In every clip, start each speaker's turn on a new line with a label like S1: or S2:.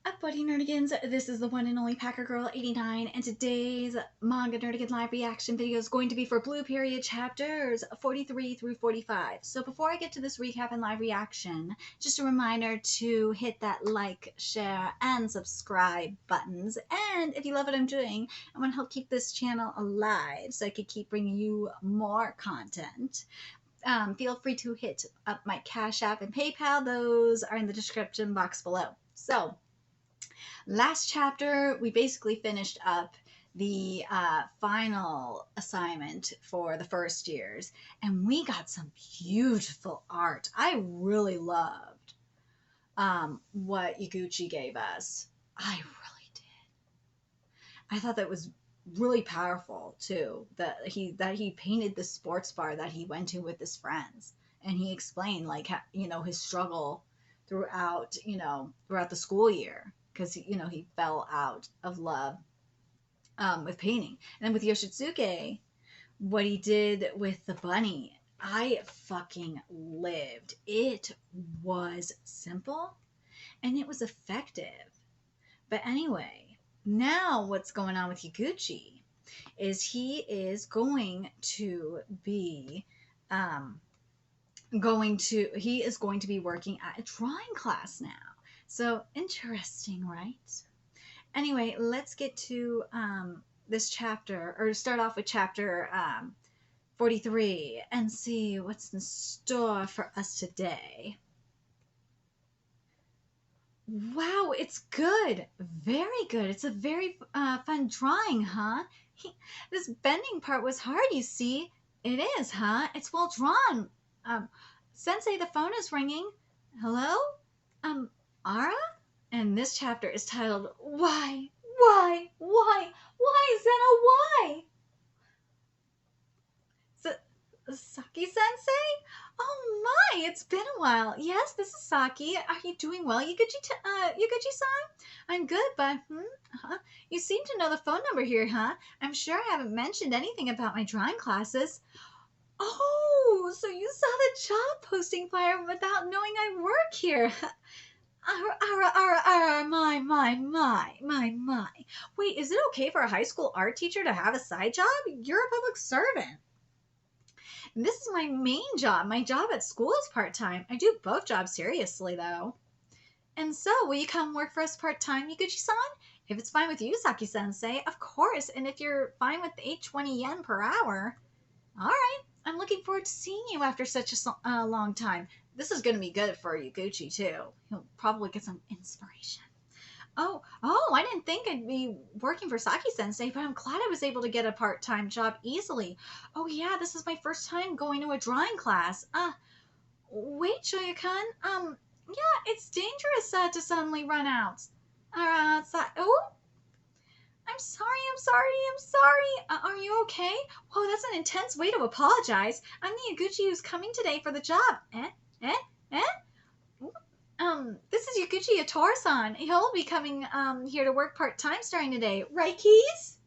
S1: Up, buddy nerdigans, this is the one and only Packer Girl 89, and today's manga nerdigan live reaction video is going to be for Blue Period chapters 43 through 45. So before I get to this recap and live reaction, just a reminder to hit that like, share, and subscribe buttons. And if you love what I'm doing, I want to help keep this channel alive so I can keep bringing you more content. Feel free to hit up my Cash App and PayPal. Those are in the description box below. So, last chapter, we basically finished up the final assignment for the first years, and we got some beautiful art. I really loved what Yaguchi gave us. I really did. I thought that was really powerful too, that he painted the sports bar that he went to with his friends, and he explained, like, his struggle throughout the school year, because he fell out of love with painting. And then with Yoshitsuke, what he did with the bunny, I fucking lived. It was simple and it was effective. But anyway, now what's going on with Yaguchi is he is going to be working at a drawing class now. So interesting, right? Anyway, let's get to this chapter, or start off with chapter 43 and see what's in store for us today. Wow, it's good. Very good. It's a very fun drawing, huh? This bending part was hard, you see. It is, huh? It's well drawn. Sensei, the phone is ringing. Hello? Ara? And this chapter is titled, Why? Zeno, why? Saki-sensei? Oh my, it's been a while. Yes, this is Saki. Are you doing well, Yaguchi-san? I'm good, but, You seem to know the phone number here, huh? I'm sure I haven't mentioned anything about my drawing classes. Oh, so you saw the job posting flyer without knowing I work here. My. Wait, is it okay for a high school art teacher to have a side job? You're a public servant. This is my main job. My job at school is part-time. I do both jobs seriously, though. And so, will you come work for us part-time, Yaguchi-san? If it's fine with you, Saki-sensei, of course. And if you're fine with 820 yen per hour, all right. I'm looking forward to seeing you after such a long time. This is going to be good for Yaguchi, too. He'll probably get some inspiration. Oh, I didn't think I'd be working for Saki-sensei, but I'm glad I was able to get a part-time job easily. Oh, yeah, this is my first time going to a drawing class. Wait, Shoya-kun. Yeah, it's dangerous to suddenly run out. Oh? I'm sorry. Are you okay? Whoa, that's an intense way to apologize. I'm the Yaguchi who's coming today for the job. This is Yaguchi Yator-san. He'll be coming here to work part-time starting today. Right, Keys?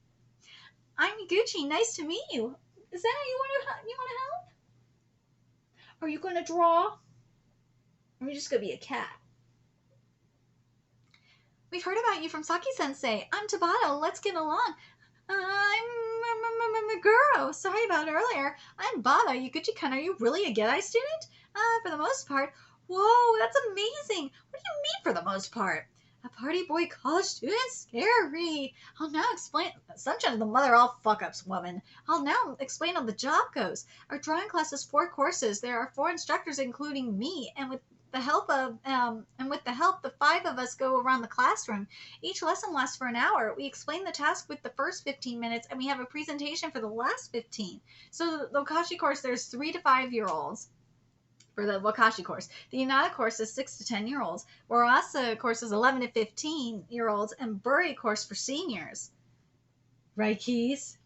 S1: I'm Yaguchi. Nice to meet you. Is that how you want to help? Are you going to draw? Or are you just going to be a cat? We've heard about you from Saki-sensei. I'm Tabata. Let's get along. I'm Meguro. Sorry about earlier. I'm Bada. Yaguchi-kun, are you really a Gedai student? For the most part. Whoa, that's amazing. What do you mean for the most part? A party boy college student? Scary. I'll now explain. Sunshine of the mother all fuck-ups, woman. I'll now explain how the job goes. Our drawing class has 4 courses. There are 4 instructors, including me, and with the help, the 5 of us go around the classroom. Each lesson lasts for an hour. We explain the task with the first 15 minutes, and we have a presentation for the last 15. So the Wakashi course, there's 3 to 5-year-olds for the Wakashi course. The Inada course is 6 to 10-year-olds. Warasa course is 11 to 15-year-olds, and Buri course for seniors. Right, Keys?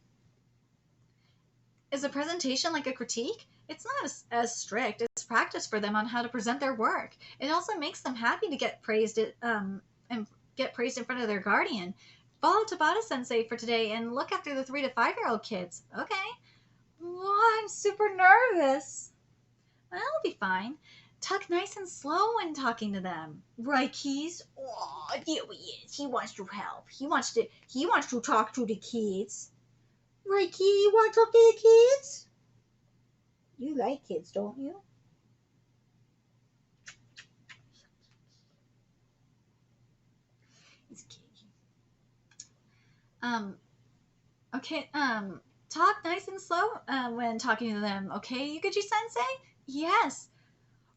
S1: Is a presentation like a critique? It's not as strict. It's practice for them on how to present their work. It also makes them happy to get praised and get praised in front of their guardian. Follow Tabata-sensei for today and look after the 3 to 5-year-old kids. Okay. Well, I'm super nervous. I'll be fine. talk nice and slow when talking to them. Right, Keys? Oh, there he is. He wants to help. He wants to talk to the kids. Right, Key? You want to talk to the kids? You like kids, don't you? It's Key. Um, okay, talk nice and slow when talking to them, okay, Yukichi-sensei? Yes.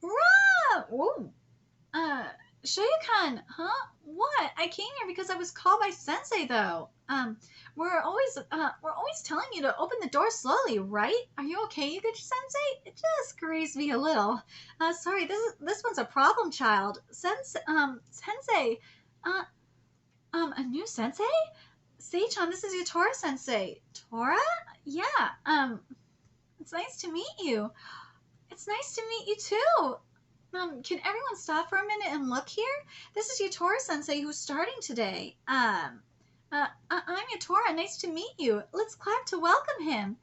S1: Rah! Whoa. Uh, Shoyukan, huh? What? I came here because I was called by Sensei, though. We're always telling you to open the door slowly, right? Are you okay, Yukichi-sensei? It just grieves me a little. Sorry, this one's a problem child. Sensei, uh, a new sensei? Seichan, this is Yutora Sensei. Tora? Yeah, it's nice to meet you. It's nice to meet you too. Can everyone stop for a minute and look here? This is Yutora Sensei who's starting today. I'm Yutora. Nice to meet you. Let's clap to welcome him.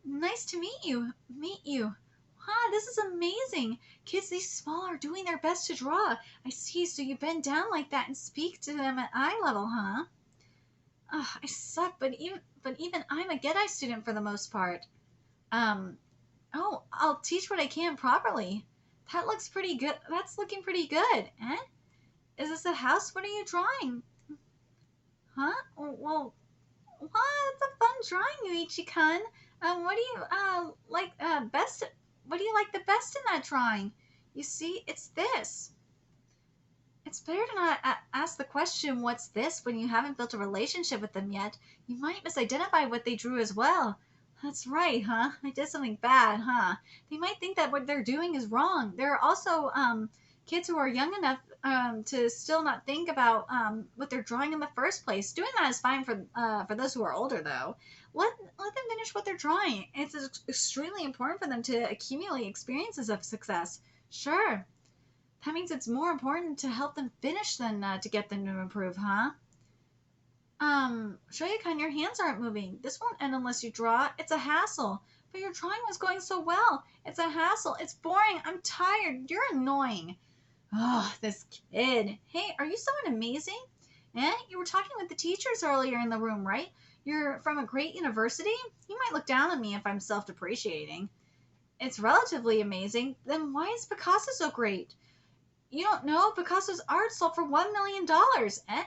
S1: Nice to meet you. Meet you. Wow, this is amazing. Kids this small are doing their best to draw. I see, so you bend down like that and speak to them at eye level, huh? I suck, but even I'm a Gedai student for the most part. Oh, I'll teach what I can properly. That looks pretty good. That's looking pretty good. Eh? Is this a house? What are you drawing? Huh? Well, it's a fun drawing, Yuichi-kun. What do you like best? What do you like the best in that drawing? You see, it's this. It's better to not ask the question, what's this, when you haven't built a relationship with them yet. You might misidentify what they drew as well. That's right, huh? I did something bad, huh? They might think that what they're doing is wrong. There are also kids who are young enough to still not think about what they're drawing in the first place. Doing that is fine for those who are older, though. Let them finish what they're drawing. It's extremely important for them to accumulate experiences of success. Sure. That means it's more important to help them finish than to get them to improve, huh? Shoyukan, your hands aren't moving. This won't end unless you draw. It's a hassle. But your drawing was going so well. It's a hassle. It's boring. I'm tired. You're annoying. Oh, this kid. Hey, are you someone amazing? Eh? You were talking with the teachers earlier in the room, right? You're from a great university? You might look down on me if I'm self-depreciating. It's relatively amazing. Then why is Picasso so great? You don't know? Picasso's art sold for $1 million. Eh?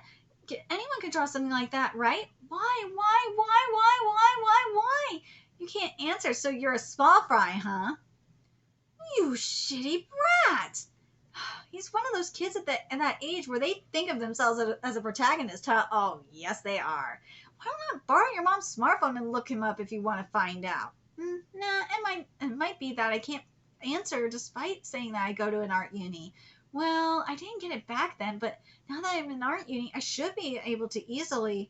S1: Anyone could draw something like that, right? Why? You can't answer, so you're a small fry, huh? You shitty brat! He's one of those kids at that age where they think of themselves as a protagonist, huh? Oh, yes, they are. Why don't I borrow your mom's smartphone and look him up if you want to find out? Nah, it might be that I can't answer despite saying that I go to an art uni. Well, I didn't get it back then, but now that I'm in art uni, I should be able to easily.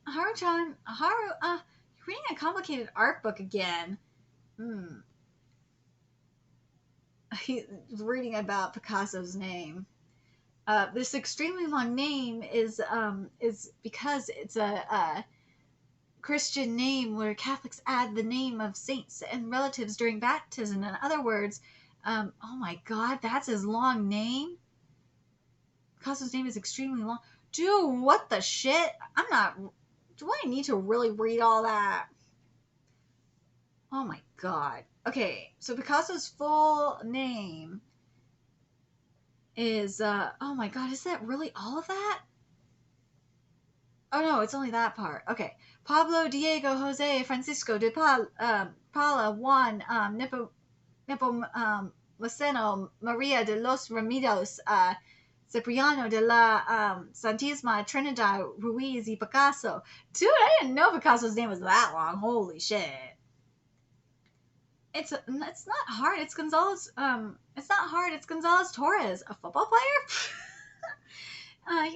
S1: Haru-chan, you're reading a complicated art book again. He's reading about Picasso's name. This extremely long name is because it's a Christian name where Catholics add the name of saints and relatives during baptism. In other words, oh my God, that's his long name? Picasso's name is extremely long. Dude, what the shit? Do I need to really read all that? Oh my God. Okay, so Picasso's full name is, oh my God, is that really all of that? Oh no, it's only that part. Okay. Pablo Diego Jose Francisco de Paula Juan Nepomuceno Maria de los Remedios Cipriano de la Santísima Trinidad Ruiz y Picasso. Dude, I didn't know Picasso's name was that long. Holy shit. It's not hard. It's Gonzalez. It's not hard. It's Gonzalez Torres, a football player.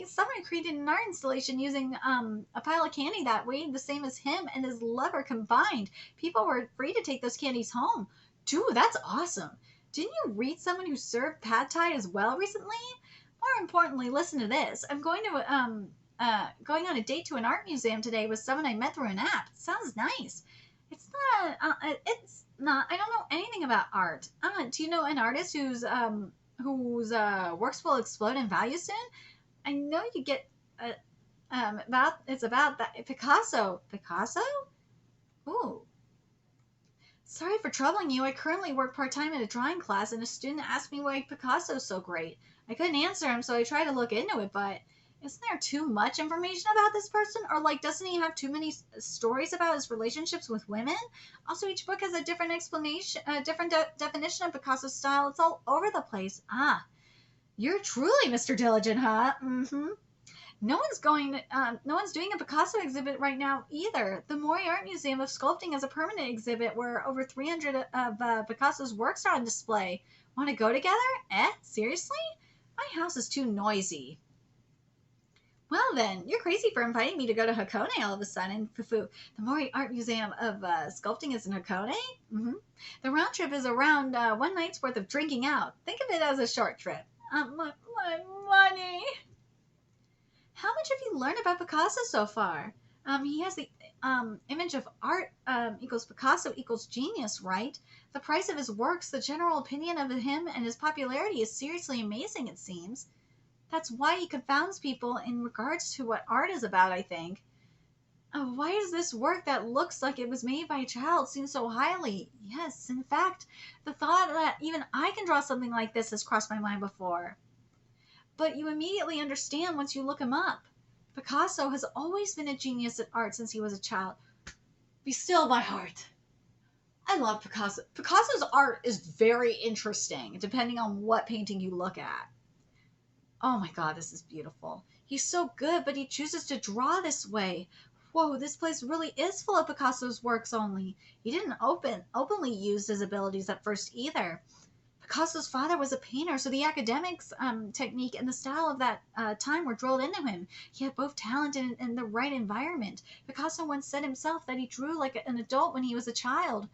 S1: Someone created an art installation using a pile of candy that weighed the same as him and his lover combined. People were free to take those candies home. Dude, that's awesome. Didn't you read someone who served pad thai as well recently? More importantly, listen to this. I'm going on a date to an art museum today with someone I met through an app. Sounds nice. It's not. It's not. I don't know anything about art. Do you know an artist whose works will explode in value soon? I know you get about it's about that Picasso. Picasso? Ooh. Sorry for troubling you. I currently work part time at a drawing class, and a student asked me why Picasso's so great. I couldn't answer him, so I tried to look into it, but isn't there too much information about this person? Or, like, doesn't he have too many stories about his relationships with women? Also, each book has a different explanation, a different definition of Picasso's style. It's all over the place. Ah, you're truly Mr. Diligent, huh? Mm-hmm. No one's doing a Picasso exhibit right now either. The Mori Art Museum of Sculpting has a permanent exhibit where over 300 of Picasso's works are on display. Want to go together? Seriously? My house is too noisy. Well then, you're crazy for inviting me to go to Hakone all of a sudden. Fufu. The Mori Art Museum of Sculpting is in Hakone? Mm-hmm. The round trip is around one night's worth of drinking out. Think of it as a short trip. My money. How much have you learned about Picasso so far? He has the image of art equals Picasso equals genius, right? The price of his works, the general opinion of him, and his popularity is seriously amazing, it seems. That's why he confounds people in regards to what art is about, I think. Why does this work that looks like it was made by a child seem so highly? Yes, in fact, the thought that even I can draw something like this has crossed my mind before. But you immediately understand once you look him up. Picasso has always been a genius at art since he was a child. Be still, my heart. I love Picasso. Picasso's art is very interesting, depending on what painting you look at. Oh my god, this is beautiful. He's so good, but he chooses to draw this way. Whoa, this place really is full of Picasso's works only. He didn't openly use his abilities at first either. Picasso's father was a painter, so the academics technique and the style of that time were drilled into him. He had both talent and the right environment. Picasso once said himself that he drew like an adult when he was a child.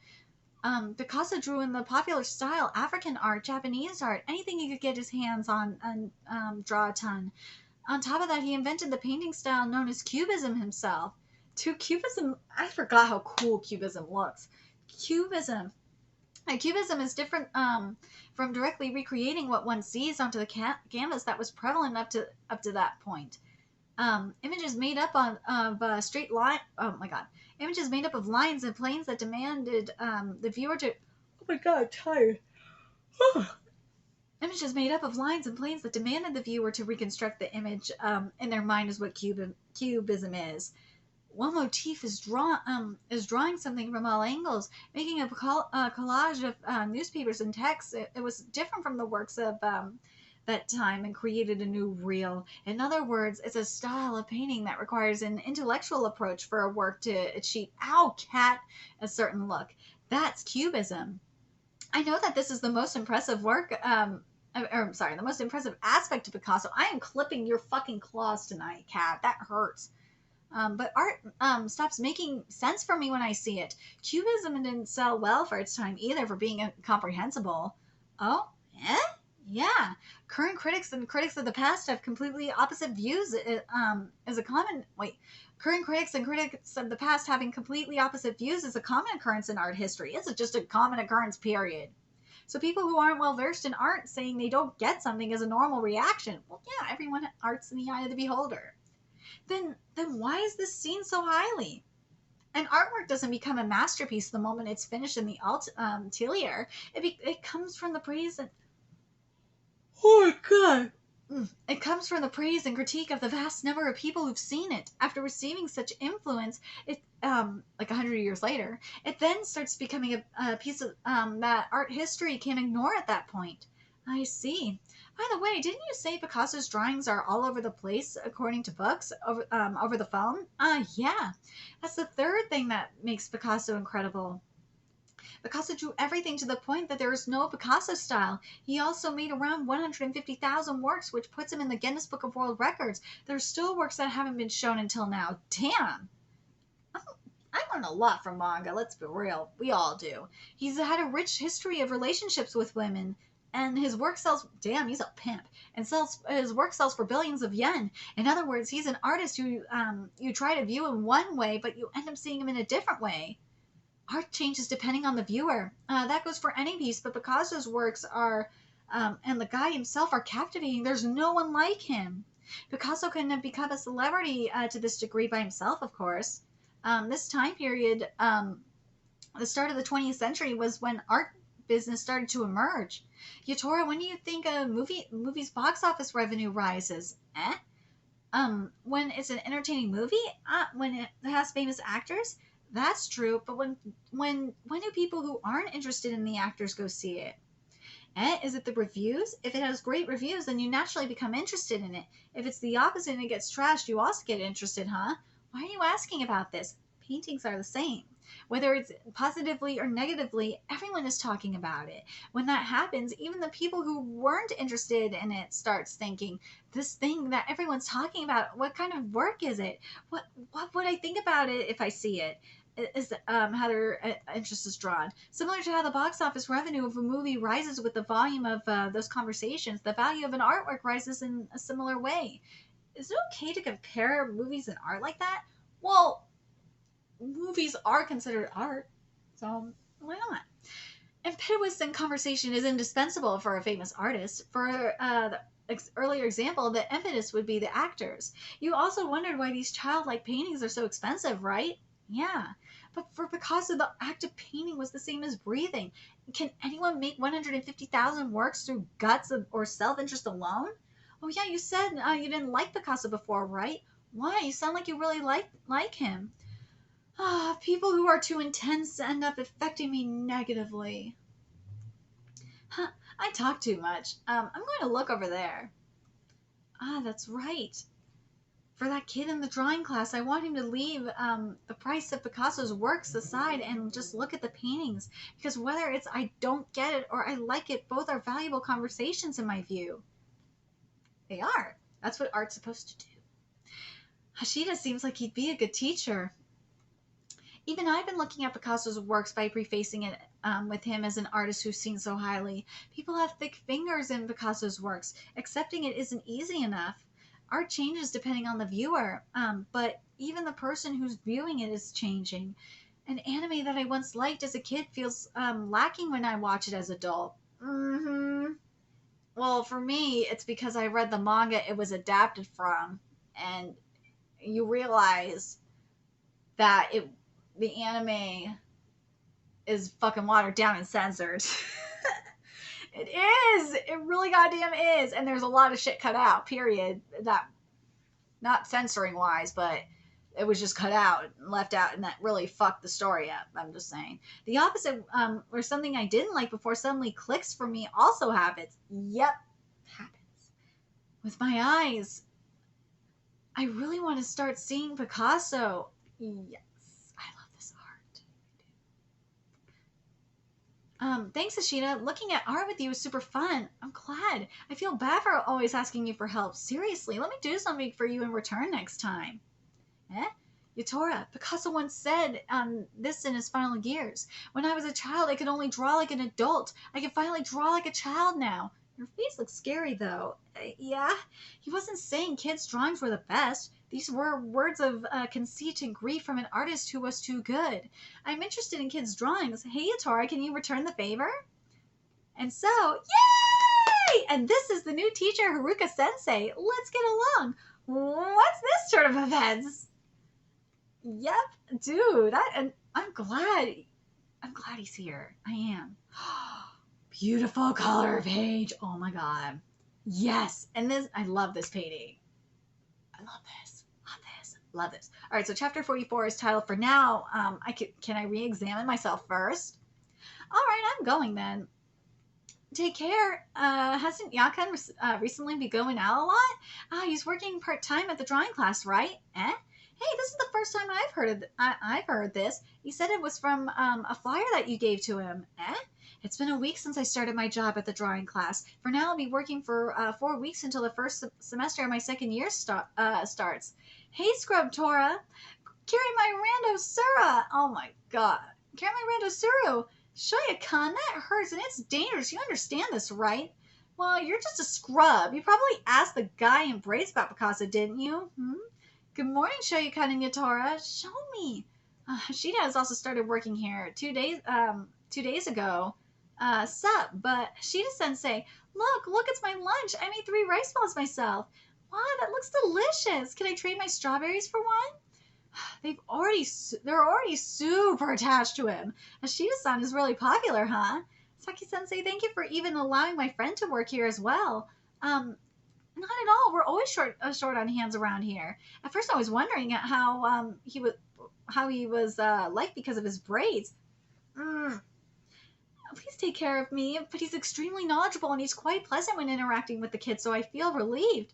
S1: Picasso drew in the popular style, African art, Japanese art, anything he could get his hands on and draw a ton. On top of that, he invented the painting style known as Cubism himself. Cubism, I forgot how cool Cubism looks. Cubism is different from directly recreating what one sees onto the canvas that was prevalent up to that point. Images made up of straight line. Oh my god! Images made up of lines and planes that demanded the viewer to. Oh my god, I'm tired. Images made up of lines and planes that demanded the viewer to reconstruct the image in their mind is what Cubism is. One motif is drawing something from all angles, making a collage of newspapers and text. It was different from the works of that time and created a new reel. In other words, it's a style of painting that requires an intellectual approach for a work to achieve, a certain look. That's Cubism. I know that this is the most impressive the most impressive aspect of Picasso. I am clipping your fucking claws tonight, Cat. That hurts. But art stops making sense for me when I see it. Cubism didn't sell well for its time either for being incomprehensible. Oh, yeah. Current critics and critics of the past have completely opposite views. Current critics and critics of the past having completely opposite views is a common occurrence in art history. It's just a common occurrence, period. So people who aren't well versed in art saying they don't get something is a normal reaction. Well, yeah, everyone art's in the eye of the beholder. Then why is this seen so highly? An artwork doesn't become a masterpiece the moment it's finished in the atelier. It comes from the praise and oh my god. It comes from the praise and critique of the vast number of people who've seen it. After receiving such influence, it like 100 years later, it then starts becoming a piece of that art history can't ignore at that point. I see. By the way, didn't you say Picasso's drawings are all over the place according to books over the phone? Yeah. That's the third thing that makes Picasso incredible. Picasso drew everything to the point that there is no Picasso style. He also made around 150,000 works, which puts him in the Guinness Book of World Records. There are still works that haven't been shown until now. Damn! I learn a lot from manga, let's be real. We all do. He's had a rich history of relationships with women. And his work sells, damn, he's a pimp, and his work sells for billions of yen. In other words, he's an artist who you try to view in one way, but you end up seeing him in a different way. Art changes depending on the viewer. That goes for any piece, but Picasso's works are, and the guy himself are captivating. There's no one like him. Picasso couldn't have become a celebrity to this degree by himself, of course. This time period, the start of the 20th century, was when art business started to emerge. Yatora, when do you think a movie's box office revenue rises? When it's an entertaining movie, when it has famous actors, that's true. But when do people who aren't interested in the actors go see it? Is it the reviews? If it has great reviews, then you naturally become interested in it. If it's the opposite and it gets trashed, you also get interested, huh? Why are you asking about this? Paintings are the same. Whether it's positively or negatively, everyone is talking about it. When that happens, even the people who weren't interested in it starts thinking, this thing that everyone's talking about, what kind of work is it? What would I think about it if I see it? Is how their interest is drawn. Similar to how the box office revenue of a movie rises with the volume of those conversations, the value of an artwork rises in a similar way. Is it okay to compare movies and art like that? Well, movies are considered art, so why not? Impetus in conversation is indispensable for a famous artist. For the earlier example, the impetus would be the actors. You also wondered why these childlike paintings are so expensive, right? Yeah. But for Picasso, the act of painting was the same as breathing. Can anyone make 150,000 works through guts or self-interest alone? Oh yeah, you said you didn't like Picasso before, right? Why? You sound like you really like him. People who are too intense end up affecting me negatively. Huh, I talk too much. I'm going to look over there. That's right. For that kid in the drawing class, I want him to leave the price of Picasso's works aside and just look at the paintings. Because whether it's I don't get it or I like it, both are valuable conversations in my view. They are. That's what art's supposed to do. Hashida seems like he'd be a good teacher. Even I've been looking at Picasso's works by prefacing it with him as an artist who's seen so highly. People have thick fingers in Picasso's works. Accepting it isn't easy enough. Art changes depending on the viewer, but even the person who's viewing it is changing. An anime that I once liked as a kid feels lacking when I watch it as an adult. Well, for me, it's because I read the manga it was adapted from, and you realize that the anime is fucking watered down and censored. It is. It really goddamn is. And there's a lot of shit cut out, period. That, not censoring wise, but it was just cut out and left out, and that really fucked the story up. I'm just saying. The opposite, where something I didn't like before suddenly clicks for me, also happens. Yep, happens. With my eyes. I really want to start seeing Picasso. Yes. Thanks, Ashina. Looking at art with you is super fun. I'm glad. I feel bad for always asking you for help. Seriously, let me do something for you in return next time. Yatora, Picasso once said this in his final years. When I was a child, I could only draw like an adult. I can finally draw like a child now. Your face looks scary, though. Yeah? He wasn't saying kids' drawings were the best. These were words of conceit and grief from an artist who was too good. I'm interested in kids' drawings. Hey, Yatora, can you return the favor? And so, yay! And this is the new teacher, Haruka Sensei. Let's get along. What's this turn of events? Yep, dude. I'm glad he's here. I am. Beautiful color page. Oh my god. Yes. And this, I love this painting. I love this. Love this. Love this. All right. So chapter 44 is titled For Now. Can I re-examine myself first? All right. I'm going then. Take care. Hasn't Yakan recently been going out a lot? He's working part-time at the drawing class, right? Hey, this is the first time I've heard this. He said it was from a flyer that you gave to him. It's been a week since I started my job at the drawing class. For now, I'll be working for 4 weeks until the first semester of my second year starts. Hey, Scrub Tora. Carry my Rando Sura. Oh my god. Carry my Rando Suru. Shoya-kun, that hurts and it's dangerous. You understand this, right? Well, you're just a scrub. You probably asked the guy in braids about Picasso, didn't you? Good morning, Shoya-kun and Yatora. Show me. Sheena has also started working here 2 days ago. Sup, but Sheeta Sensei, look, it's my lunch. I made 3 rice balls myself. Wow, that looks delicious. Can I trade my strawberries for one? They're already super attached to him. Ashita-san is really popular, huh? Saki-sensei, thank you for even allowing my friend to work here as well. Not at all. We're always short on hands around here. At first, I was wondering how he was like because of his braids. Mm, please take care of me. But he's extremely knowledgeable and he's quite pleasant when interacting with the kids, so I feel relieved.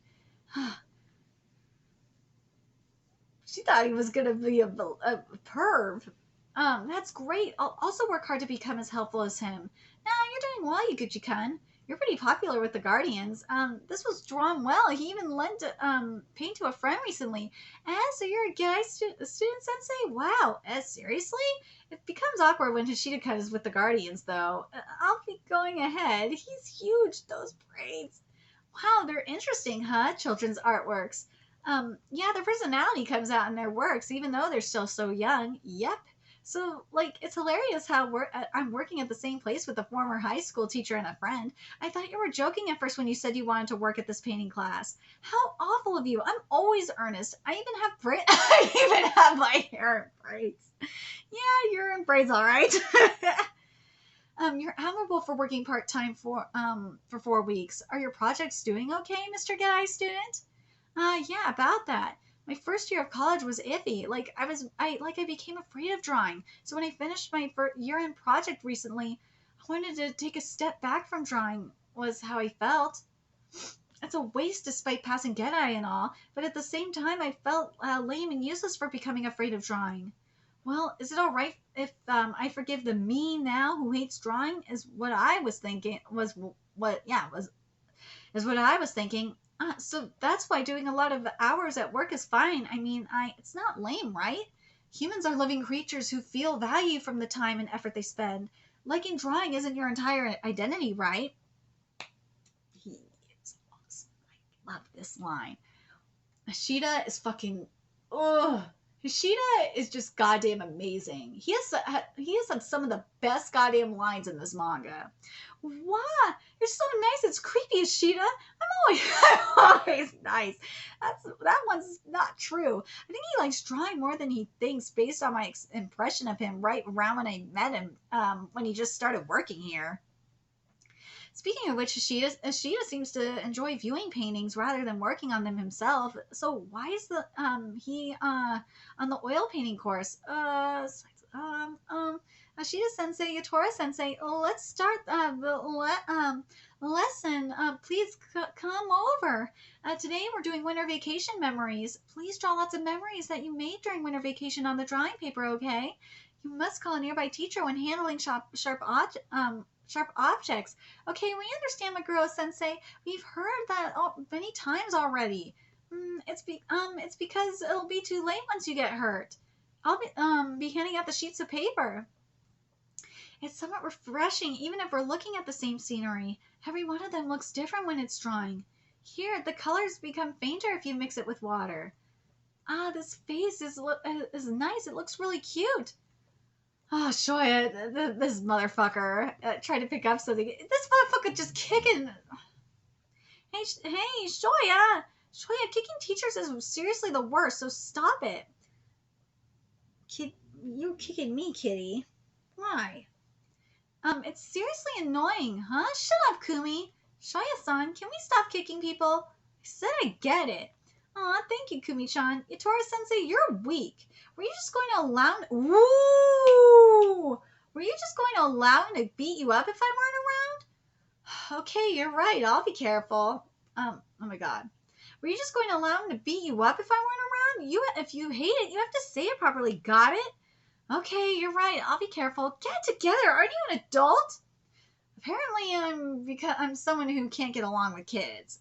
S1: She thought he was going to be a perv. That's great. I'll also work hard to become as helpful as him. Nah, you're doing well, Yuguchi-kun. You're pretty popular with the Guardians. This was drawn well. He even lent paint to a friend recently. So you're a guy student, Sensei? Wow. Seriously? It becomes awkward when Hashida-kun is with the Guardians, though. I'll be going ahead. He's huge, those braids. Wow, they're interesting, huh? Children's artworks. Yeah, their personality comes out in their works, even though they're still so young. Yep. So, like, it's hilarious how I'm working at the same place with a former high school teacher and a friend. I thought you were joking at first when you said you wanted to work at this painting class. How awful of you. I'm always earnest. I even have I even have my hair in braids. Yeah, you're in braids, all right. You're admirable for working part-time for 4 weeks. Are your projects doing okay, Mr. Get-Eye student? Yeah, about that. My first year of college was iffy. I became afraid of drawing. So when I finished my year-end project recently, I wanted to take a step back from drawing. Was how I felt. It's a waste despite passing Get-Eye and all, but at the same time, I felt lame and useless for becoming afraid of drawing. Well, is it all right if I forgive the me now who hates drawing? Is what I was thinking. Is what I was thinking. So that's why doing a lot of hours at work is fine. I mean, it's not lame, right? Humans are living creatures who feel value from the time and effort they spend. Liking drawing isn't your entire identity, right? He is awesome. I love this line. Ashita is fucking... Ugh. Hishida is just goddamn amazing. He has some of the best goddamn lines in this manga. Wow, you're so nice. It's creepy, Ishida. I'm always nice. That one's not true. I think he likes drawing more than he thinks based on my impression of him right around when I met him when he just started working here. Speaking of which, Ishida seems to enjoy viewing paintings rather than working on them himself. So why is he on the oil painting course? Ashida Sensei, Yatora Sensei, let's start the lesson. Please come over. Today we're doing winter vacation memories. Please draw lots of memories that you made during winter vacation on the drawing paper, okay? You must call a nearby teacher when handling sharp objects. Okay, we understand, Maguro-sensei. We've heard that many times already. It's because it'll be too late once you get hurt. I'll be handing out the sheets of paper. It's somewhat refreshing, even if we're looking at the same scenery. Every one of them looks different when it's drying. Here, the colors become fainter if you mix it with water. This face is nice. It looks really cute. Oh, Shoya, this motherfucker tried to pick up something. This motherfucker just kicking. Hey, Shoya, kicking teachers is seriously the worst, so stop it. Kid, you kicking me, kitty. Why? It's seriously annoying, huh? Shut up, Kumi. Shoya-san, can we stop kicking people? I said I get it. Aw, thank you, Kumi-chan. Yatora-sensei, you're weak. Were you just going to allow... Woo! Were you just going to allow him to beat you up if I weren't around? Okay, you're right. I'll be careful. Oh my god. Were you just going to allow him to beat you up if I weren't around? If you hate it, you have to say it properly. Got it? Okay, you're right. I'll be careful. Get it together. Aren't you an adult? Apparently, I'm someone who can't get along with kids.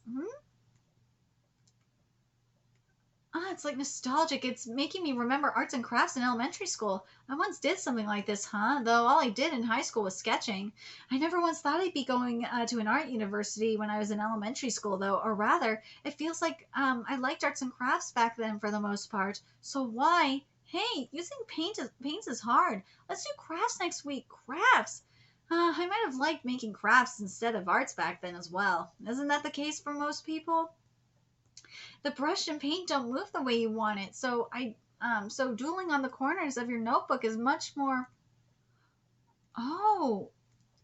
S1: It's like nostalgic. It's making me remember arts and crafts in elementary school. I once did something like this, though all I did in high school was sketching. I never once thought I'd be going to an art university when I was in elementary school, though. Or rather, it feels like I liked arts and crafts back then for the most part. So why? Hey, using paints is hard. Let's do crafts next week. Crafts. I might have liked making crafts instead of arts back then as well. Isn't that the case for most people? The brush and paint don't move the way you want it, so doodling on the corners of your notebook is much more. Oh,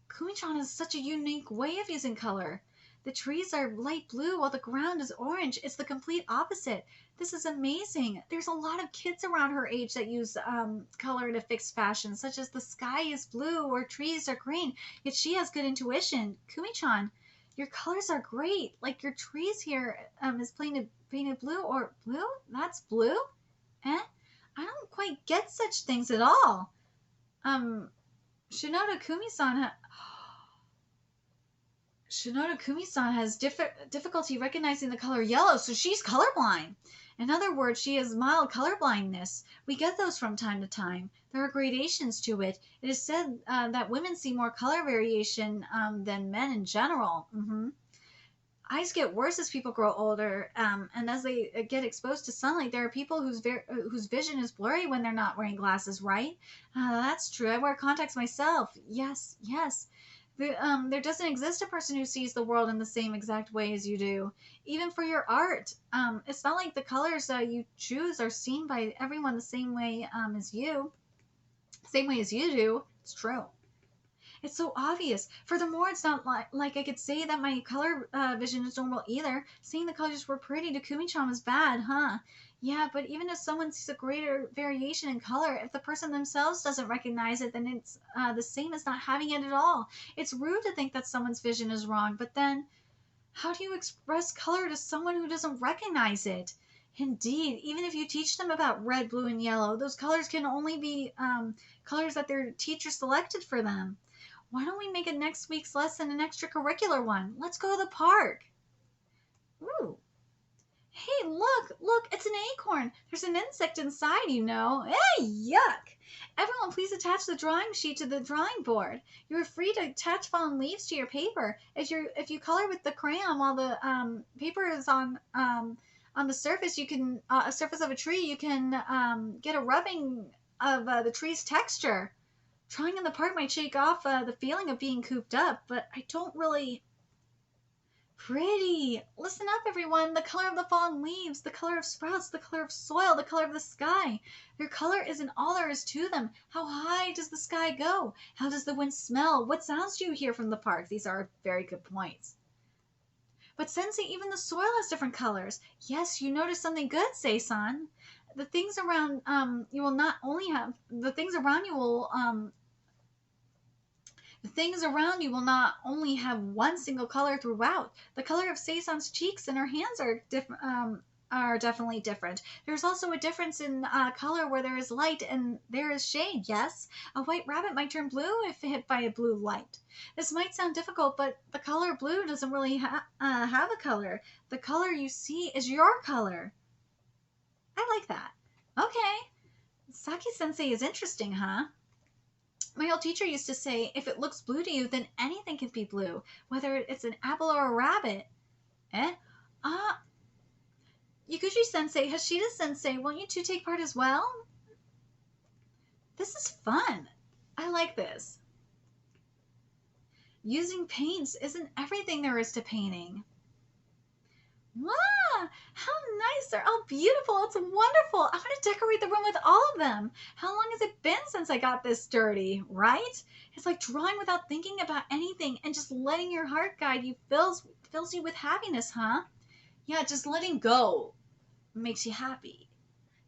S1: Kumichan has such a unique way of using color. The trees are light blue while the ground is orange. It's the complete opposite. This is amazing. There's a lot of kids around her age that use color to fix fashion, such as the sky is blue or trees are green, yet she has good intuition. Kumichan, your colors are great. Like your trees here is painted blue or blue? That's blue? Eh? I don't quite get such things at all. Um, Shinoda Kumi-san Shinoda Kumi-san has difficulty recognizing the color yellow, so she's colorblind. In other words, she has mild colorblindness. We get those from time to time. There are gradations to it. It is said that women see more color variation than men in general. Eyes get worse as people grow older, and as they get exposed to sunlight. There are people whose vision is blurry when they're not wearing glasses, right? That's true. I wear contacts myself. Yes, yes. There doesn't exist a person who sees the world in the same exact way as you do. Even for your art, it's not like the colors you choose are seen by everyone the same way as you do. It's true. It's so obvious. Furthermore, it's not like I could say that my color vision is normal either. Saying the colors were pretty to Kumi-chan was bad, huh? Yeah, but even if someone sees a greater variation in color, if the person themselves doesn't recognize it, then it's the same as not having it at all. It's rude to think that someone's vision is wrong, but then how do you express color to someone who doesn't recognize it? Indeed, even if you teach them about red, blue, and yellow, those colors can only be colors that their teacher selected for them. Why don't we make a next week's lesson an extracurricular one? Let's go to the park. Ooh. Hey, look, it's an acorn. There's an insect inside, you know. Hey, yuck. Everyone, please attach the drawing sheet to the drawing board. You're free to attach fallen leaves to your paper. If you color with the crayon while the paper is on the surface, you can a surface of a tree, you can get a rubbing of the tree's texture. Drawing in the park might shake off the feeling of being cooped up, but I don't really. Pretty! Listen up, everyone! The color of the fallen leaves, the color of sprouts, the color of soil, the color of the sky. Their color isn't all there is to them. How high does the sky go? How does the wind smell? What sounds do you hear from the park? These are very good points. But Sensei, even the soil has different colors. Yes, you noticed something good, Sei-san. The things around you will not only have the things around you will The things around you will not only have one single color throughout. The color of Sei-san's cheeks and her hands are definitely different. There's also a difference in color where there is light and there is shade, yes? A white rabbit might turn blue if hit by a blue light. This might sound difficult, but the color blue doesn't really have a color. The color you see is your color. I like that. Okay. Saki-sensei is interesting, huh? My old teacher used to say, if it looks blue to you, then anything can be blue, whether it's an apple or a rabbit. Eh? Yakushi-sensei, Hashida-sensei, won't you two take part as well? This is fun. I like this. Using paints isn't everything there is to painting. Wow, how nice. They're all beautiful. It's wonderful. I want to decorate the room with all of them. How long has it been since I got this dirty, right? It's like drawing without thinking about anything and just letting your heart guide you fills you with happiness, huh? Yeah, just letting go makes you happy.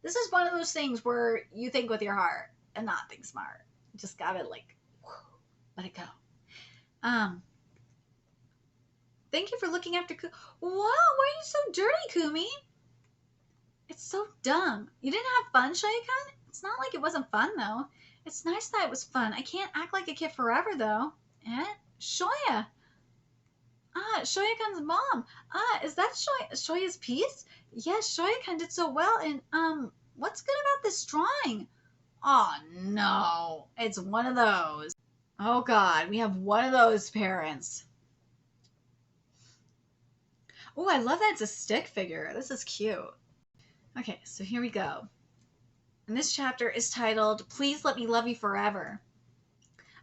S1: This is one of those things where you think with your heart and not think smart. You just gotta let it go. Thank you for looking after Wow, why are you so dirty, Kumi? It's so dumb. You didn't have fun, Shoya-kun? It's not like it wasn't fun, though. It's nice that it was fun. I can't act like a kid forever, though. Eh? Shoya! Shoya-kun's mom. Is that Shoya's piece? Yes, Shoya-kun did so well, and, what's good about this drawing? Oh, no. It's one of those. Oh, God, we have one of those parents. Oh, I love that it's a stick figure. This is cute. Okay, so here we go. And this chapter is titled, Please Let Me Love You Forever.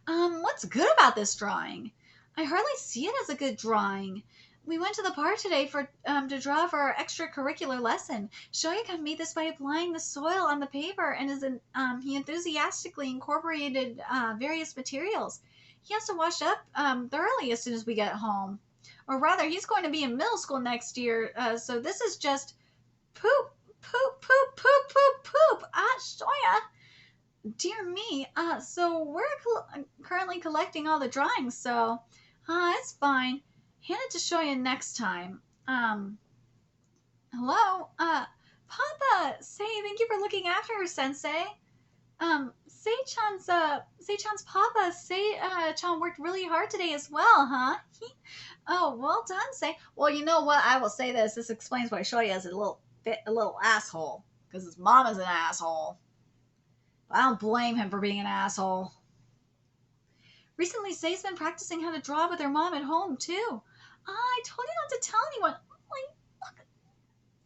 S1: What's good about this drawing? I hardly see it as a good drawing. We went to the park today to draw for our extracurricular lesson. Shoyukan made this by applying the soil on the paper, and he enthusiastically incorporated various materials. He has to wash up thoroughly as soon as we get home. Or rather, he's going to be in middle school next year, so this is just poop, poop, poop, poop, poop, poop. Shoya. Dear me. So we're currently collecting all the drawings, so it's fine. Hand it to Shoya next time. Hello? Papa, say thank you for looking after her, Sensei. Sei-chan's papa, Sei-chan worked really hard today as well, huh? Oh, well done, Sei. Well, you know what? I will say this. This explains why Shoya is a little asshole. Because his mom is an asshole. I don't blame him for being an asshole. Recently, Say's been practicing how to draw with her mom at home, too. I told you not to tell anyone. Like, look,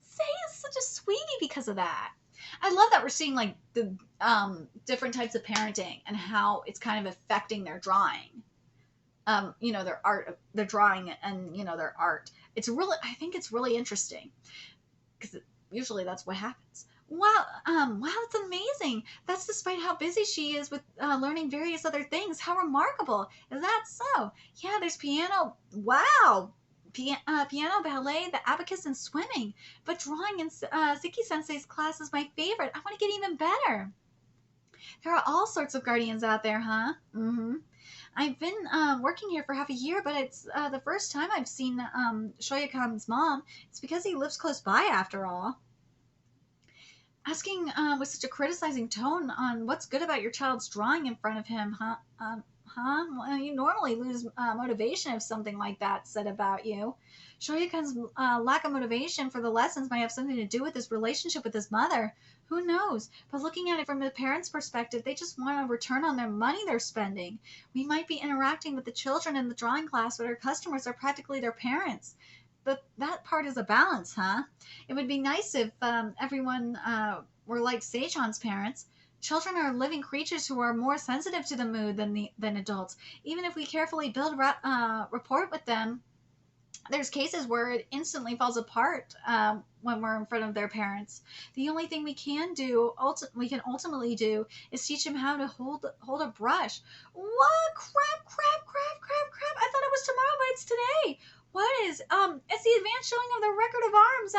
S1: Say is such a sweetie because of that. I love that we're seeing, like, the different types of parenting and how it's kind of affecting their drawing. Their art, their drawing and, their art. I think it's really interesting. Because usually that's what happens. Wow, it's amazing. That's despite how busy she is with learning various other things. How remarkable. Is that so? Yeah, there's piano. Wow. Piano, ballet, the abacus, and swimming. But drawing in Ziki-sensei's class is my favorite. I want to get even better. There are all sorts of guardians out there, huh? Mm-hmm. I've been working here for half a year, but it's the first time I've seen Shoyakan's mom. It's because he lives close by, after all. Asking with such a criticizing tone on what's good about your child's drawing in front of him, huh? Well, you normally lose motivation if something like that said about you. Shoyakan's lack of motivation for the lessons might have something to do with his relationship with his mother. Who knows? But looking at it from the parents' perspective, they just want a return on their money they're spending. We might be interacting with the children in the drawing class, but our customers are practically their parents. But that part is a balance, huh? It would be nice if everyone were like Seichan's parents. Children are living creatures who are more sensitive to the mood than adults. Even if we carefully build rapport with them, there's cases where it instantly falls apart when we're in front of their parents. The only thing we can ultimately do is teach them how to hold a brush. What? Crap. I thought it was tomorrow, but it's today. What is? It's the advanced showing of the Record of Arms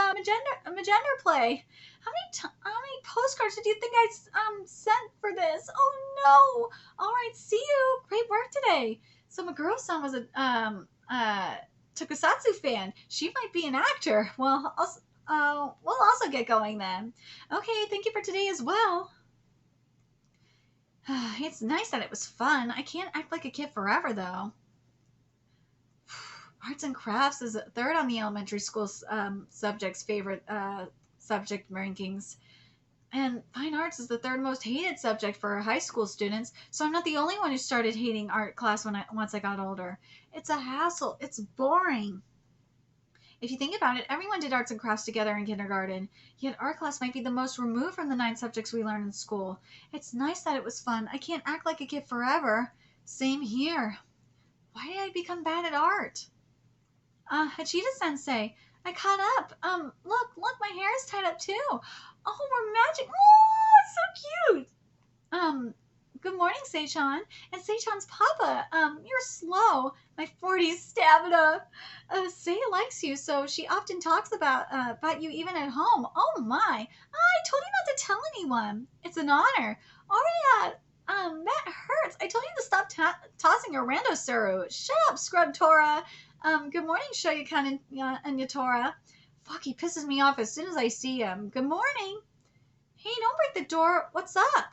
S1: Magender play. How many postcards did you think I sent for this? Oh no! All right, see you. Great work today. So Meguro-san was a Tokusatsu fan. She might be an actor. Well, we'll also get going then. Okay, thank you for today as well. It's nice that it was fun. I can't act like a kid forever, though. Arts and crafts is third on the elementary school subject's favorite subject rankings. And fine arts is the third most hated subject for high school students, so I'm not the only one who started hating art class once I got older. It's a hassle. It's boring. If you think about it, everyone did arts and crafts together in kindergarten, yet art class might be the most removed from the 9 subjects we learn in school. It's nice that it was fun. I can't act like a kid forever. Same here. Why did I become bad at art? Hachita-sensei, I caught up. Look, my hair is tied up too. Oh, we're matching. Oh, it's so cute. Good morning, Sei-chan. And Sei-chan's papa. You're slow. My 40s stamina. Sei likes you, so she often talks about you even at home. Oh my. I told you not to tell anyone. It's an honor. Aria, that hurts. I told you to stop tossing your rando suru. Shut up, Scrub Tora. Good morning, Shoyukan and Yatora. Fuck, he pisses me off as soon as I see him. Good morning. Hey, don't break the door. What's up?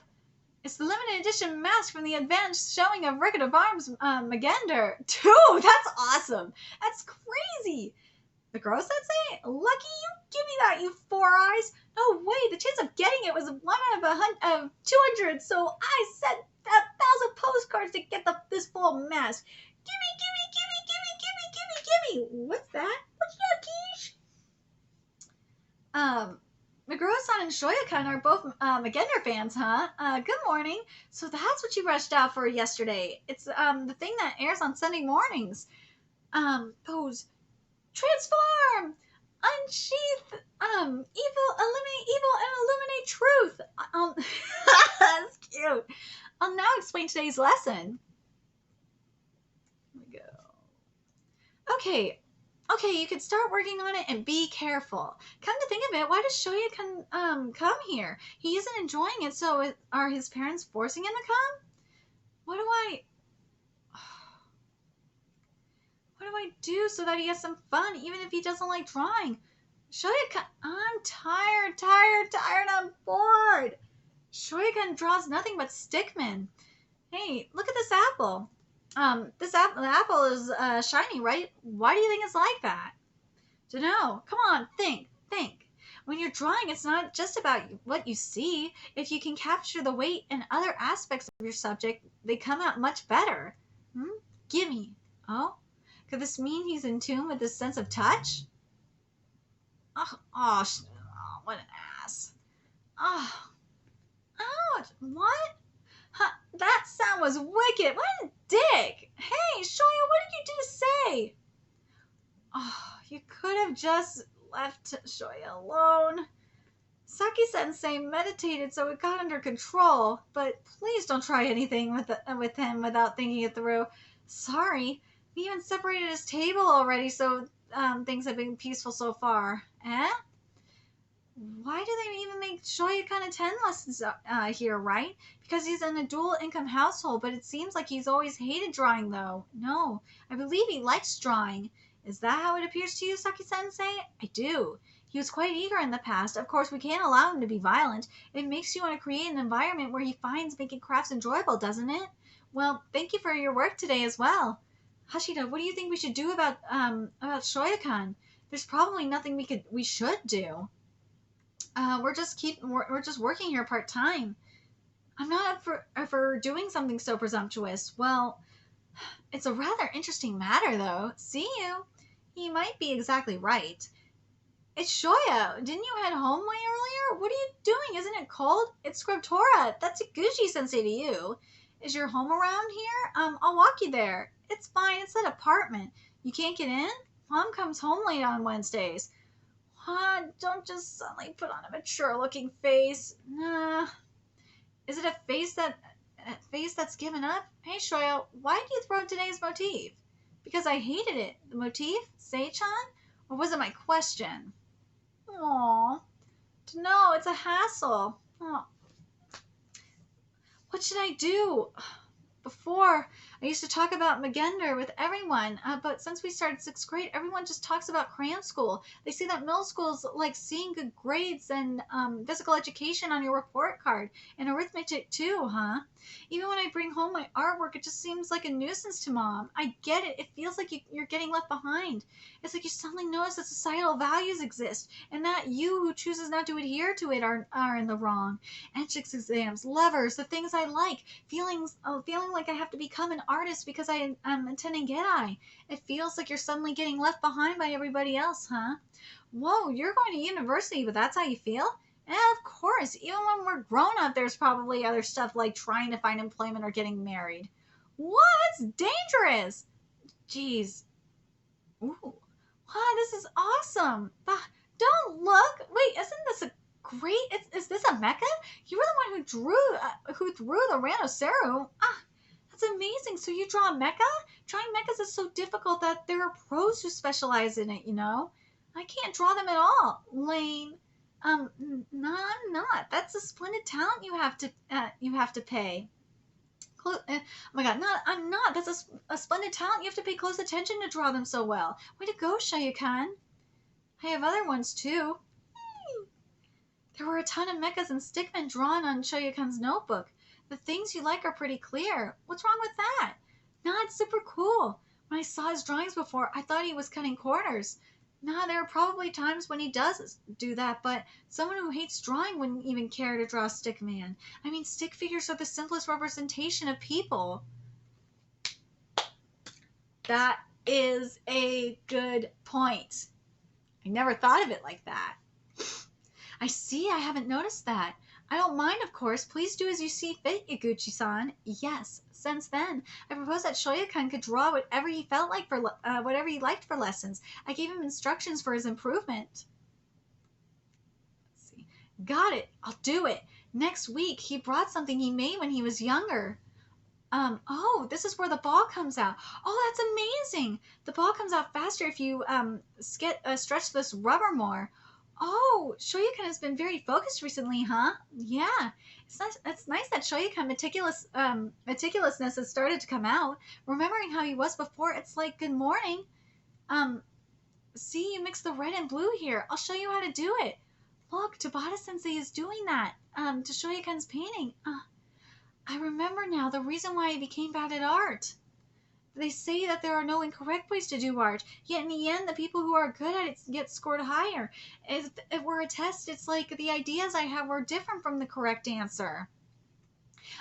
S1: It's the limited edition mask from the advanced showing of Record of Arms Magender. Dude, that's awesome. That's crazy. The girl sensei? Lucky you. Give me that, you 4 eyes. No way. The chance of getting it was 1 out of 200. So I sent 1,000 postcards to get this full mask. Gimme. What's that? What's that, Keish? Meguro-san and Shoya-kun are both Magender fans, huh? Good morning. So that's what you rushed out for yesterday. It's the thing that airs on Sunday mornings. Those transform, unsheath, evil, eliminate evil, and illuminate truth. That's cute. I'll now explain today's lesson. Here we go. Okay, you could start working on it and be careful. Come to think of it, why does Shoya come here? He isn't enjoying it, so are his parents forcing him to come? What do I do so that he has some fun, even if he doesn't like drawing? Shoya-kun, I'm tired, I'm bored. Shoya-kun draws nothing but stickmen. Hey, look at this apple. The apple is shiny, right? Why do you think it's like that? Dunno. Come on, think. When you're drawing, it's not just about what you see. If you can capture the weight and other aspects of your subject, they come out much better. Gimme. Oh? Could this mean he's in tune with his sense of touch? Oh, what an ass. Oh, ouch. What? Huh, that sound was wicked. What a dick. Hey, Shoya, what did you do to say? Oh, you could have just left Shoya alone. Saki-sensei meditated so it got under control, but please don't try anything with him without thinking it through. Sorry, we even separated his table already, so things have been peaceful so far. Eh? Why do they even make Shoya-kun attend lessons here, right? Because he's in a dual-income household, but it seems like he's always hated drawing, though. No, I believe he likes drawing. Is that how it appears to you, Saki-sensei? I do. He was quite eager in the past. Of course, we can't allow him to be violent. It makes you want to create an environment where he finds making crafts enjoyable, doesn't it? Well, thank you for your work today as well. Hashida, what do you think we should do about Shoya-kun? There's probably nothing we should do. We're just working here part-time. I'm not up for doing something so presumptuous. Well, it's a rather interesting matter, though. See you. He might be exactly right. It's Shoya. Didn't you head home way earlier? What are you doing? Isn't it cold? It's Scriptura. That's Iguchi-sensei to you. Is your home around here? I'll walk you there. It's fine. It's that apartment. You can't get in? Mom comes home late on Wednesdays. Don't just suddenly put on a mature-looking face. Nah. Is it a face that's given up? Hey, Shoya, why did you throw today's motif? Because I hated it. The motif? Sei-chan? Or was it my question? Aww. No, it's a hassle. Oh. What should I do? Before, I used to talk about Magender with everyone, but since we started 6th grade, everyone just talks about crayon school. They say that middle school's like seeing good grades and physical education on your report card, and arithmetic too, huh? Even when I bring home my artwork, it just seems like a nuisance to Mom. I get it. It feels like you're getting left behind. It's like you suddenly notice that societal values exist, and that you who chooses not to adhere to it are in the wrong. Entrance exams, lovers, the things I like, feeling like I have to become an artist because I'm attending Gedai. It feels like you're suddenly getting left behind by everybody else, huh? Whoa, you're going to university, but that's how you feel? Yeah, of course. Even when we're grown up, there's probably other stuff like trying to find employment or getting married. What? That's dangerous. Jeez. Ooh. Wow, this is awesome. Don't look. Wait, isn't this a great? Is this a mecha? You were the one who threw the Ranoceru. That's amazing. So you draw a mecha? Drawing mechas is so difficult that there are pros who specialize in it, you know? I can't draw them at all. Lame. No, I'm not. That's a splendid talent you have to pay. Oh my god, I'm not. That's a splendid talent. You have to pay close attention to draw them so well. Way to go, Shoya-kun. I have other ones too. There were a ton of mechas and stickmen drawn on Shoya-kun's notebook. The things you like are pretty clear. What's wrong with that? Nah, it's super cool. When I saw his drawings before, I thought he was cutting corners. Nah, there are probably times when he does do that, but someone who hates drawing wouldn't even care to draw a stick man. I mean, stick figures are the simplest representation of people. That is a good point. I never thought of it like that. I see, I haven't noticed that. I don't mind, of course. Please do as you see fit, Yaguchi-san. Yes, since then, I proposed that Shoya-kun could draw whatever he felt like for whatever he liked for lessons. I gave him instructions for his improvement. Let's see. Got it. I'll do it. Next week, he brought something he made when he was younger. Oh, this is where the ball comes out. Oh, that's amazing. The ball comes out faster if you stretch this rubber more. Oh, Shoyukan has been very focused recently, huh? Yeah. It's nice that Shoyukan meticulousness has started to come out. Remembering how he was before, it's like, good morning. See, you mix the red and blue here. I'll show you how to do it. Look, Tabata-sensei is doing that, to Shoyukan's painting. I remember now the reason why I became bad at art. They say that there are no incorrect ways to do art, yet in the end, the people who are good at it get scored higher. If it were a test, it's like the ideas I have were different from the correct answer.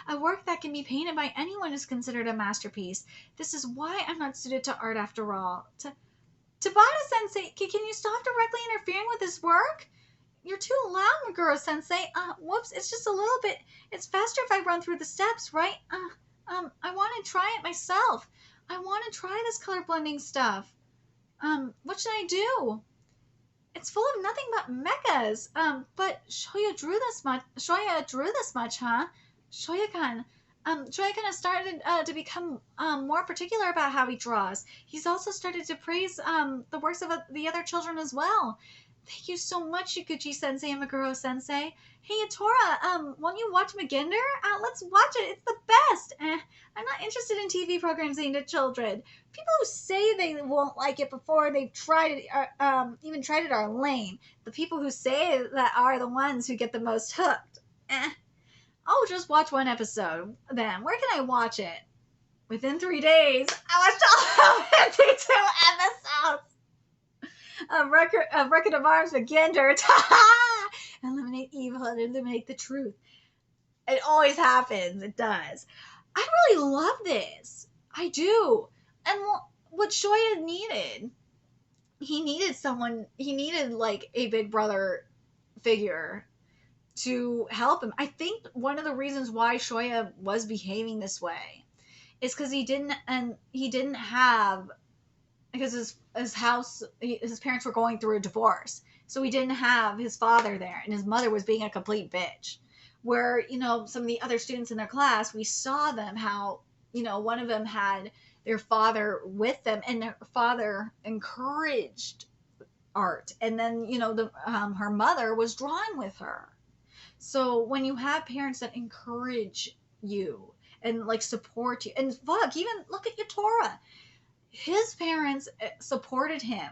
S1: A work that can be painted by anyone is considered a masterpiece. This is why I'm not suited to art after all. Tabata-sensei, can you stop directly interfering with this work? You're too loud, Meguro-sensei. Whoops, it's just a little bit. It's faster if I run through the steps, right? I want to try it myself. I want to try this color blending stuff. What should I do? It's full of nothing but mechas. But Shoya drew this much, huh? Shoya-kun. Shoya-kun has started to become more particular about how he draws. He's also started to praise the works of the other children as well. Thank you so much, Yaguchi-sensei and Meguro-sensei. Hey, Yatora, won't you watch McGinder? Let's watch it. It's the best. I'm not interested in TV programs aimed at children. People who say they won't like it before they've tried it, even tried it, are lame. The people who say that are the ones who get the most hooked. I'll just watch one episode. Then, where can I watch it? Within 3 days, I watched all 52 episodes. A record of arms McGinder. Eliminate evil and illuminate the truth. It always happens. It does. I really love this. I do. And what Shoya needed, he needed like a big brother figure to help him. I think one of the reasons why Shoya was behaving this way is because he didn't have, because his parents were going through a divorce. So he didn't have his father there, and his mother was being a complete bitch. Where, some of the other students in their class, we saw them how, one of them had their father with them, and their father encouraged art. And then, her mother was drawing with her. So when you have parents that encourage you and like support you, and even look at Yatora. His parents supported him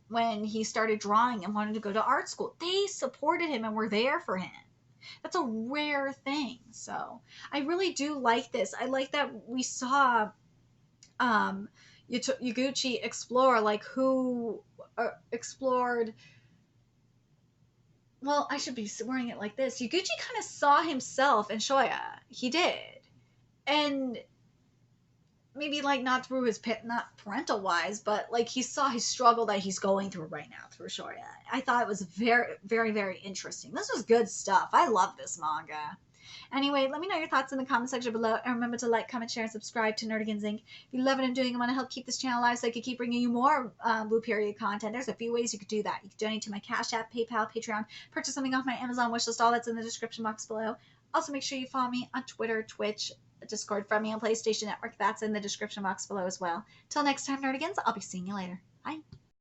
S1: when he started drawing and wanted to go to art school. They supported him and were there for him. That's a rare thing. So I really do like this. I like that we saw Yaguchi explore, like, who explored. Well, I should be wording it like this. Yaguchi kind of saw himself in Shoya. He did. And maybe like not through his not parental wise, but like he saw his struggle that he's going through right now through Shoya. I thought it was very, very, very interesting. This was good stuff. I love this manga. Anyway, let me know your thoughts in the comment section below, and remember to like, comment, share, and subscribe to Nerdigans Inc. If you love what I'm doing and want to help keep this channel alive so I can keep bringing you more Blue Period content, there's a few ways you could do that. You can donate to my Cash App, PayPal, Patreon, purchase something off my Amazon wishlist. All that's in the description box below. Also, make sure you follow me on Twitter, Twitch, Discord, from me on PlayStation Network. That's in the description box below as well. Till next time, Nerdigans, I'll be seeing you later. Bye.